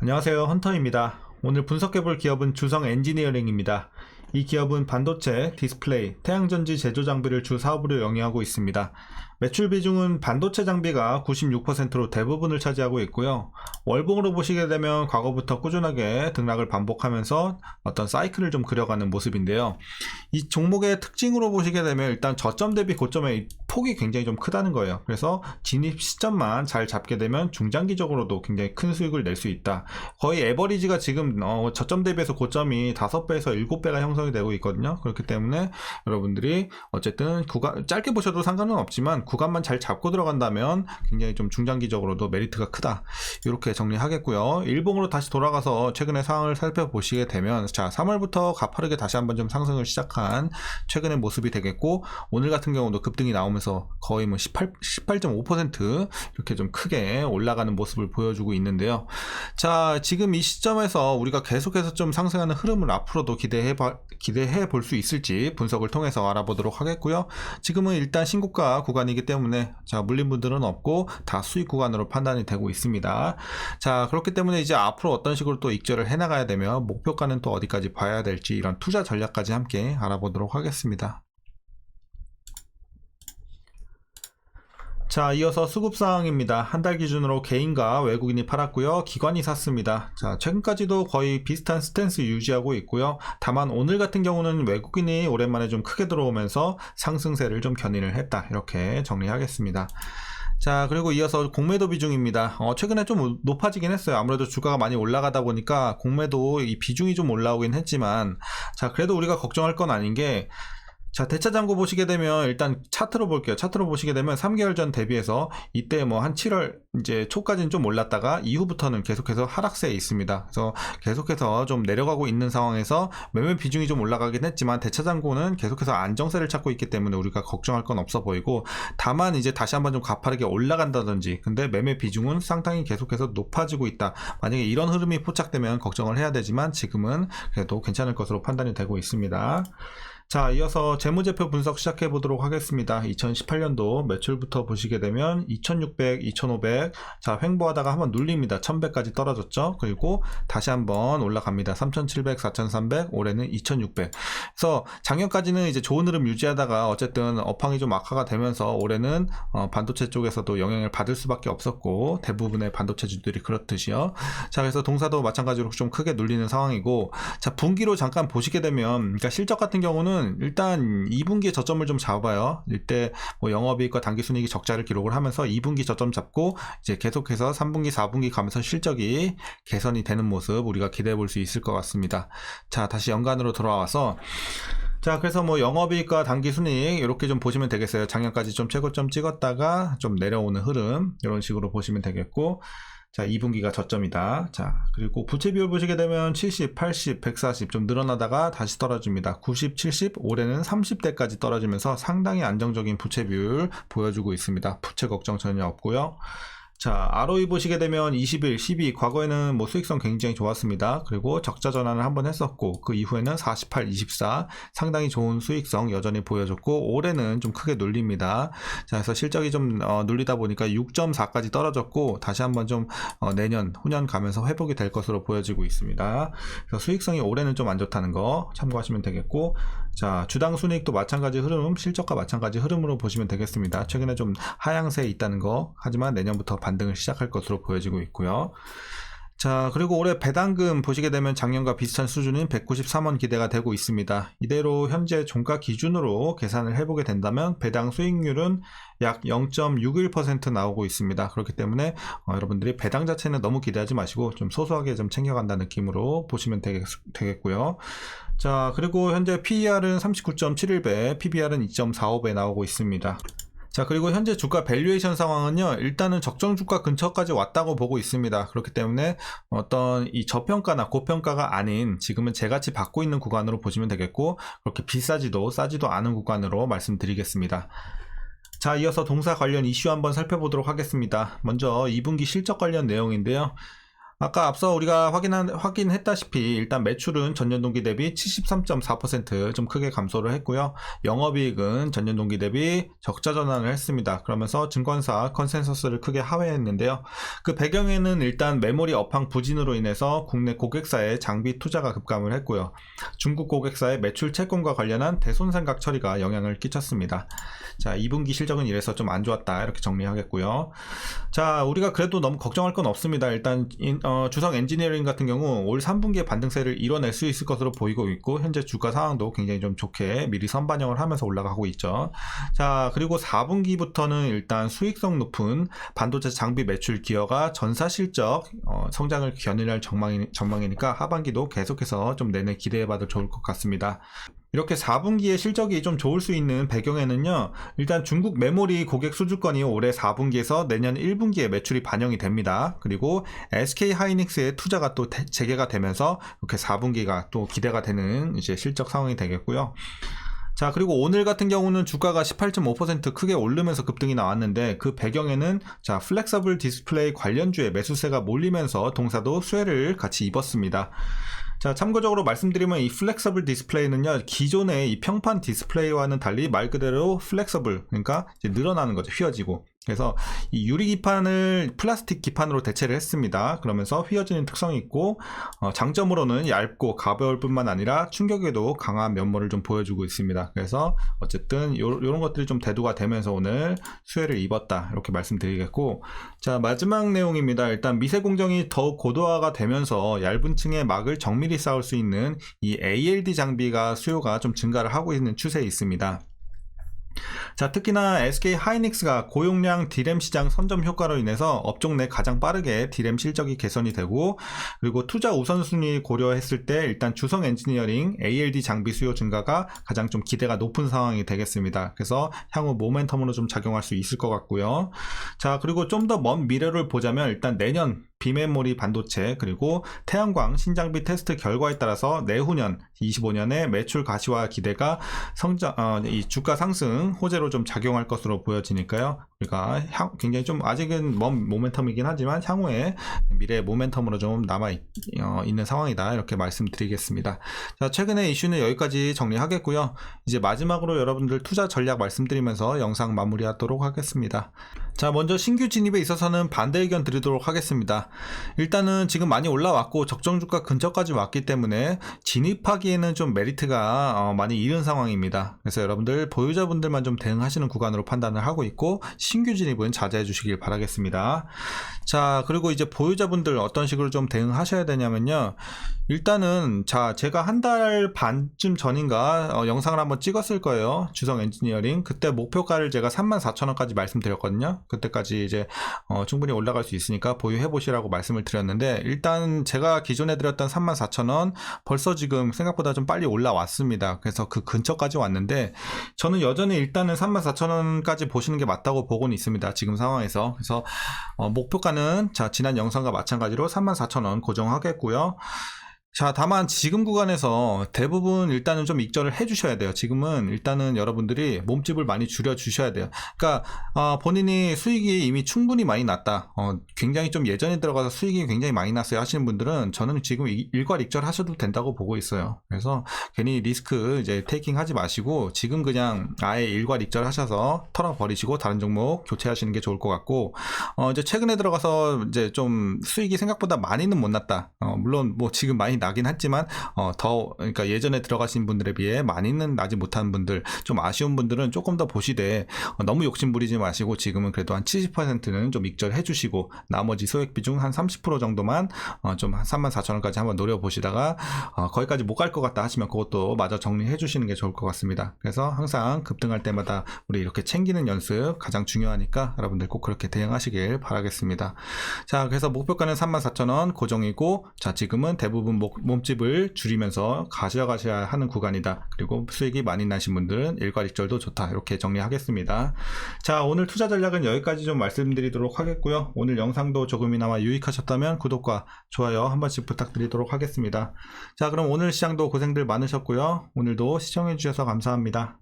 안녕하세요, 헌터입니다. 오늘 분석해볼 기업은 주성 엔지니어링입니다. 이 기업은 반도체, 디스플레이, 태양전지 제조 장비를 주 사업으로 영위하고 있습니다. 매출 비중은 반도체 장비가 96%로 대부분을 차지하고 있고요. 월봉으로 보시게 되면 과거부터 꾸준하게 등락을 반복하면서 어떤 사이클을 좀 그려가는 모습인데요. 이 종목의 특징으로 보시게 되면 일단 저점 대비 고점의 폭이 굉장히 좀 크다는 거예요. 그래서 진입 시점만 잘 잡게 되면 중장기적으로도 굉장히 큰 수익을 낼 수 있다. 거의 에버리지가 지금 저점 대비해서 고점이 5배에서 7배가 형성이 되고 있거든요. 그렇기 때문에 여러분들이 어쨌든 구간 짧게 보셔도 상관은 없지만 구간만 잘 잡고 들어간다면 굉장히 좀 중장기적으로도 메리트가 크다. 이렇게 정리하겠고요. 일봉으로 다시 돌아가서 최근의 상황을 살펴보시게 되면 자 3월부터 가파르게 다시 한번 좀 상승을 시작한 최근의 모습이 되겠고, 오늘 같은 경우도 급등이 나오면서 거의 뭐 18.5% 이렇게 좀 크게 올라가는 모습을 보여주고 있는데요. 자, 지금 이 시점에서 우리가 계속해서 좀 상승하는 흐름을 앞으로도 기대해 볼 수 있을지 분석을 통해서 알아보도록 하겠고요. 지금은 일단 신고가 구간이기 때문에 자, 물린 분들은 없고 다 수익 구간으로 판단이 되고 있습니다. 자, 그렇기 때문에 이제 앞으로 어떤 식으로 또 익절을 해나가야 되며 목표가는 또 어디까지 봐야 될지 이런 투자 전략까지 함께 알아보도록 하겠습니다. 자, 이어서 수급사항입니다. 한 달 기준으로 개인과 외국인이 팔았고요. 기관이 샀습니다. 자, 최근까지도 거의 비슷한 스탠스 유지하고 있고요. 다만 오늘 같은 경우는 외국인이 오랜만에 좀 크게 들어오면서 상승세를 좀 견인을 했다. 이렇게 정리하겠습니다. 자, 그리고 이어서 공매도 비중입니다. 최근에 좀 높아지긴 했어요. 아무래도 주가가 많이 올라가다 보니까 공매도 이 비중이 좀 올라오긴 했지만, 자, 그래도 우리가 걱정할 건 아닌 게, 자, 대차장고 보시게 되면 일단 차트로 볼게요. 차트로 보시게 되면 3개월 전 대비해서 이때 뭐 한 7월 이제 초까지는 좀 올랐다가 이후부터는 계속해서 하락세에 있습니다. 그래서 계속해서 좀 내려가고 있는 상황에서 매매 비중이 좀 올라가긴 했지만 대차장고는 계속해서 안정세를 찾고 있기 때문에 우리가 걱정할 건 없어 보이고, 다만 이제 다시 한번 좀 가파르게 올라간다든지 근데 매매 비중은 상당히 계속해서 높아지고 있다. 만약에 이런 흐름이 포착되면 걱정을 해야 되지만 지금은 그래도 괜찮을 것으로 판단이 되고 있습니다. 자, 이어서 재무제표 분석 시작해 보도록 하겠습니다. 2018년도 매출부터 보시게 되면 2600, 2500, 자, 횡보하다가 한번 눌립니다. 1100까지 떨어졌죠. 그리고 다시 한번 올라갑니다. 3700, 4300, 올해는 2600. 그래서 작년까지는 이제 좋은 흐름 유지하다가 어쨌든 업황이 좀 악화가 되면서 올해는 반도체 쪽에서도 영향을 받을 수밖에 없었고, 대부분의 반도체주들이 그렇듯이요. 자, 그래서 동사도 마찬가지로 좀 크게 눌리는 상황이고, 자, 분기로 잠깐 보시게 되면, 그러니까 실적 같은 경우는 일단 2분기에 저점을 좀 잡아요. 이때 뭐 영업이익과 당기순이익이 적자를 기록을 하면서 2분기 저점 잡고 이제 계속해서 3분기, 4분기 가면서 실적이 개선이 되는 모습 우리가 기대해 볼 수 있을 것 같습니다. 자, 다시 연간으로 돌아와서 자, 그래서 뭐 영업이익과 당기순이익 이렇게 좀 보시면 되겠어요. 작년까지 좀 최고점 찍었다가 좀 내려오는 흐름 이런 식으로 보시면 되겠고, 자, 2분기가 저점이다. 자, 그리고 부채 비율 보시게 되면 70, 80, 140 좀 늘어나다가 다시 떨어집니다. 90, 70, 올해는 30대까지 떨어지면서 상당히 안정적인 부채 비율 보여주고 있습니다. 부채 걱정 전혀 없고요. 자, ROE 보시게 되면 21, 12, 과거에는 뭐 수익성 굉장히 좋았습니다. 그리고 적자 전환을 한번 했었고, 그 이후에는 48, 24, 상당히 좋은 수익성 여전히 보여줬고, 올해는 좀 크게 눌립니다. 자, 그래서 실적이 좀 눌리다 보니까 6.4까지 떨어졌고, 다시 한번 좀 내년, 후년 가면서 회복이 될 것으로 보여지고 있습니다. 그래서 수익성이 올해는 좀 안 좋다는 거 참고하시면 되겠고, 자, 주당 순이익도 마찬가지 흐름, 실적과 마찬가지 흐름으로 보시면 되겠습니다. 최근에 좀 하향세에 있다는 거, 하지만 내년부터 반등을 시작할 것으로 보여지고 있고요. 자, 그리고 올해 배당금 보시게 되면 작년과 비슷한 수준인 193원 기대가 되고 있습니다. 이대로 현재 종가 기준으로 계산을 해보게 된다면 배당 수익률은 약 0.61% 나오고 있습니다. 그렇기 때문에 여러분들이 배당 자체는 너무 기대하지 마시고 좀 소소하게 좀 챙겨간다는 느낌으로 보시면 되겠고요. 자, 그리고 현재 PER은 39.71배, PBR은 2.45배 나오고 있습니다. 자, 그리고 현재 주가 밸류에이션 상황은요, 일단은 적정 주가 근처까지 왔다고 보고 있습니다. 그렇기 때문에 어떤 이 저평가나 고평가가 아닌 지금은 제가치 받고 있는 구간으로 보시면 되겠고, 그렇게 비싸지도 싸지도 않은 구간으로 말씀드리겠습니다. 자, 이어서 동사 관련 이슈 한번 살펴보도록 하겠습니다. 먼저 2분기 실적 관련 내용인데요. 아까 앞서 우리가 확인했다시피 일단 매출은 전년 동기 대비 73.4% 좀 크게 감소를 했고요. 영업이익은 전년 동기 대비 적자 전환을 했습니다. 그러면서 증권사 컨센서스를 크게 하회했는데요. 그 배경에는 일단 메모리 업황 부진으로 인해서 국내 고객사의 장비 투자가 급감을 했고요. 중국 고객사의 매출 채권과 관련한 대손상각 처리가 영향을 끼쳤습니다. 자, 2분기 실적은 이래서 좀 안 좋았다, 이렇게 정리하겠고요. 자, 우리가 그래도 너무 걱정할 건 없습니다. 일단 주성 엔지니어링 같은 경우 올 3분기에 반등세를 이뤄낼 수 있을 것으로 보이고 있고, 현재 주가 상황도 굉장히 좀 좋게 미리 선반영을 하면서 올라가고 있죠. 자, 그리고 4분기부터는 일단 수익성 높은 반도체 장비 매출 기여가 전사 실적 성장을 견인할 전망이니까 하반기도 계속해서 좀 내내 기대해봐도 좋을 것 같습니다. 이렇게 4분기에 실적이 좀 좋을 수 있는 배경에는요, 일단 중국 메모리 고객 수주권이 올해 4분기에서 내년 1분기에 매출이 반영이 됩니다. 그리고 SK 하이닉스의 투자가 또 재개가 되면서 이렇게 4분기가 또 기대가 되는 이제 실적 상황이 되겠고요. 자, 그리고 오늘 같은 경우는 주가가 18.5% 크게 오르면서 급등이 나왔는데, 그 배경에는 자, 플렉서블 디스플레이 관련주의 매수세가 몰리면서 동사도 수혜를 같이 입었습니다. 자, 참고적으로 말씀드리면 이 플렉서블 디스플레이는요, 기존의 이 평판 디스플레이와는 달리 말 그대로 플렉서블, 그러니까 이제 늘어나는 거죠. 휘어지고. 그래서 이 유리 기판을 플라스틱 기판으로 대체를 했습니다. 그러면서 휘어지는 특성이 있고, 장점으로는 얇고 가벼울 뿐만 아니라 충격에도 강한 면모를 좀 보여주고 있습니다. 그래서 어쨌든 요런 것들이 좀 대두가 되면서 오늘 수혜를 입었다, 이렇게 말씀드리겠고, 자, 마지막 내용입니다. 일단 미세 공정이 더욱 고도화가 되면서 얇은 층의 막을 정밀히 쌓을 수 있는 이 ALD 장비가 수요가 좀 증가를 하고 있는 추세에 있습니다. 자, 특히나 SK 하이닉스가 고용량 D램 시장 선점 효과로 인해서 업종 내 가장 빠르게 D램 실적이 개선이 되고, 그리고 투자 우선순위 고려했을 때 일단 주성 엔지니어링 ALD 장비 수요 증가가 가장 좀 기대가 높은 상황이 되겠습니다. 그래서 향후 모멘텀으로 좀 작용할 수 있을 것 같고요. 자, 그리고 좀 더 먼 미래를 보자면 일단 내년 비메모리 반도체 그리고 태양광 신장비 테스트 결과에 따라서 내후년 25년에 매출 가시화 기대가 이 주가 상승 호재로 좀 작용할 것으로 보여지니까요. 우리가 굉장히 좀 아직은 먼 모멘텀이긴 하지만 향후에 미래의 모멘텀으로 좀 남아 있는 상황이다, 이렇게 말씀드리겠습니다. 자, 최근의 이슈는 여기까지 정리하겠고요. 이제 마지막으로 여러분들 투자 전략 말씀드리면서 영상 마무리하도록 하겠습니다. 자, 먼저 신규 진입에 있어서는 반대 의견 드리도록 하겠습니다. 일단은 지금 많이 올라왔고 적정주가 근처까지 왔기 때문에 진입하기에는 좀 메리트가 많이 잃은 상황입니다. 그래서 여러분들 보유자분들만 좀 대응하시는 구간으로 판단을 하고 있고, 신규 진입은 자제해 주시길 바라겠습니다. 자, 그리고 이제 보유자분들 어떤 식으로 좀 대응하셔야 되냐면요, 일단은 자, 제가 한 달 반쯤 전인가 영상을 한번 찍었을 거예요. 주성 엔지니어링. 그때 목표가를 제가 34,000원까지 말씀드렸거든요. 그때까지 이제 충분히 올라갈 수 있으니까 보유해 보시라고 말씀을 드렸는데, 일단 제가 기존에 드렸던 34,000원 벌써 지금 생각보다 좀 빨리 올라왔습니다. 그래서 그 근처까지 왔는데, 저는 여전히 일단은 34,000원까지 보시는 게 맞다고 보고는 있습니다, 지금 상황에서. 그래서 목표가는 자, 지난 영상과 마찬가지로 34,000원 고정하겠고요. 자, 다만 지금 구간에서 대부분 일단은 좀 익절을 해주셔야 돼요. 지금은 일단은 여러분들이 몸집을 많이 줄여주셔야 돼요. 그러니까 본인이 수익이 이미 충분히 많이 났다, 굉장히 좀 예전에 들어가서 수익이 굉장히 많이 났어요 하시는 분들은 저는 지금 일괄익절 하셔도 된다고 보고 있어요. 그래서 괜히 리스크 이제 테이킹 하지 마시고 지금 그냥 아예 일괄익절 하셔서 털어버리시고 다른 종목 교체하시는 게 좋을 것 같고, 이제 최근에 들어가서 이제 좀 수익이 생각보다 많이는 못 났다, 물론 뭐 지금 많이 나긴 했지만 그러니까 예전에 들어가신 분들에 비해 많이는 나지 못한 분들, 좀 아쉬운 분들은 조금 더 보시되 너무 욕심 부리지 마시고 지금은 그래도 한 70%는 좀 익절해 주시고 나머지 소액 비중 한 30% 정도만 좀 34,000원까지 한번 노려보시다가 거기까지 못 갈 것 같다 하시면 그것도 마저 정리해 주시는 게 좋을 것 같습니다. 그래서 항상 급등할 때마다 우리 이렇게 챙기는 연습 가장 중요하니까 여러분들 꼭 그렇게 대응하시길 바라겠습니다. 자, 그래서 목표가는 34,000원 고정이고, 자, 지금은 대부분 몸집을 줄이면서 가져가셔야 하는 구간이다. 그리고 수익이 많이 나신 분들은 일괄익절도 좋다, 이렇게 정리하겠습니다. 자, 오늘 투자 전략은 여기까지 좀 말씀드리도록 하겠고요. 오늘 영상도 조금이나마 유익하셨다면 구독과 좋아요 한 번씩 부탁드리도록 하겠습니다. 자, 그럼 오늘 시장도 고생들 많으셨고요. 오늘도 시청해 주셔서 감사합니다.